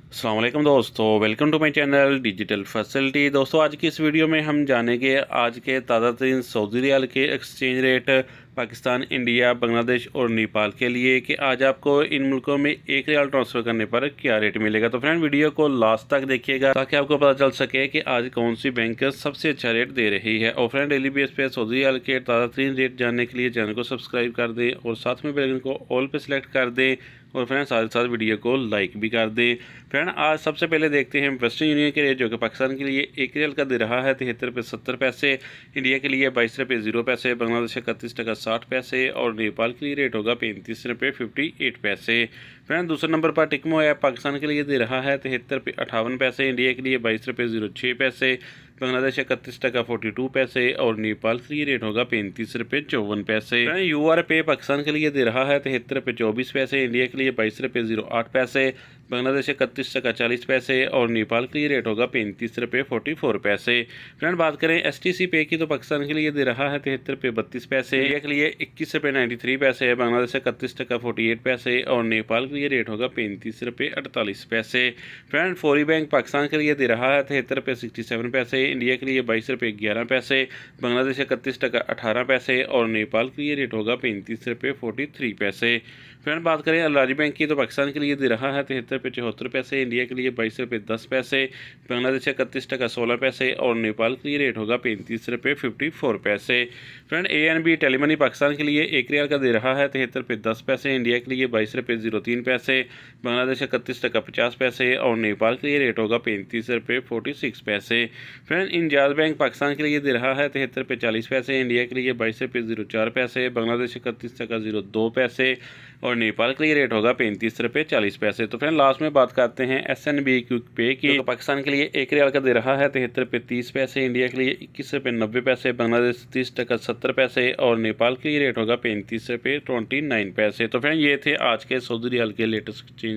अस्सलाम वालेकुम दोस्तों, welcome to my channel digital facility. दोस्तों, आज की इस वीडियो में हम जानेंगे आज के ताज़ा तरीन सऊदी रियाल के exchange rate Pakistan, India, Bangladesh और नेपाल के लिए कि आज आपको इन मुल्कों में एक रियाल ट्रांसफ़र करने पर क्या रेट मिलेगा। तो फ्रेंड, वीडियो को लास्ट तक देखिएगा ताकि आपको पता चल सके कि आज कौन सी बैंक सबसे अच्छा रेट दे रही है। और फ्रेंड, डेली बेस पे सऊदी रियाल के ताज़ा तरीन रेट जानने के लिए चैनल को सब्सक्राइब कर दें और साथ में बेल आइकन को ऑल पे सिलेक्ट कर दें और फ्रेंड साथ ही साथ वीडियो को लाइक भी कर दें। फ्रेंड, आज सबसे पहले देखते हैं वेस्टर्न यूनियन के रेट, जो कि पाकिस्तान के लिए एक रियल का दे रहा है 73 रुपये 70 पैसे, इंडिया के लिए 22 रुपये 0 पैसे, बांग्लादेश 31 टका 60 पैसे और नेपाल के लिए रेट होगा 35 रुपये 58 पैसे। फ्रेंड, दूसरे नंबर पर टिकमो ऐप पाकिस्तान के लिए दे रहा है 73 रुपये 58 पैसे, इंडिया के लिए 22 रुपये 06 पैसे, बांग्लादेश 31 टका 42 पैसे और नेपाल के लिए रेट होगा 35 रुपये 54 पैसे। UR पे पाकिस्तान के लिए दे रहा है 73 रुपये 24 पैसे, इंडिया के लिए 22 रुपये 08 पैसे, बांग्लादेश 31 टका 40 पैसे और नेपाल के लिए रेट होगा 35 रुपये 44 पैसे। फ्रेंड, बात करें STC पे की तो पाकिस्तान के लिए दे रहा है 73 रुपये 32 पैसे, इंडिया के लिए 21 रुपये 93 पैसे, बांग्लादेश 31 टका 48 पैसे और नेपाल के लिए रेट होगा 35 रुपये 48 पैसे। फ्रेंड, फौरी बैंक पाकिस्तान के लिए दे रहा है 73 रुपये 67 पैसे, इंडिया के लिए 22 रुपये 11 पैसे, बांग्लादेश 31 टका 18 पैसे और नेपाल के लिए रेट होगा 35 रुपये 43 पैसे। फ्रेंड, बात करें अल-राजी बैंक की तो पाकिस्तान के लिए दे रहा है 73 रुपये 74 पैसे, इंडिया के लिए 22 रुपये 10 पैसे, बांग्लादेश 31 टका 16 पैसे और नेपाल के लिए रेट होगा 35 रुपये 54 पैसे। फ्रेंड, ANB टेलीमनी पाकिस्तान के लिए एक रियाल का दे रहा है 73 रुपये 10 पैसे, इंडिया के लिए 22 रुपये 03 पैसे, बांग्लादेश 31 टका 50 पैसे और नेपाल के लिए रेट होगा 35 रुपये 46 पैसे। फ्रेंड, इंजाज बैंक पाकिस्तान के लिए दे रहा है 73 रुपये 40 पैसे, इंडिया के लिए 22 रुपये 04 पैसे, बांग्लादेश 31 टका 02 पैसे और नेपाल के लिए रेट होगा 35 रुपये 40 पैसे। तो फ्रेंड, लास्ट में बात करते हैं SNB क्विक पे की तो पाकिस्तान के लिए एक रियाल का दे रहा है 73 रुपये 30 पैसे, इंडिया के लिए 21 रुपये 90 पैसे, बांग्लादेश 30 टका 70 पैसे और नेपाल के लिए रेट होगा 35 रुपये 29 पैसे। तो फ्रेंड, ये थे आज के सऊदी रियाल के लेटेस्ट चेंज।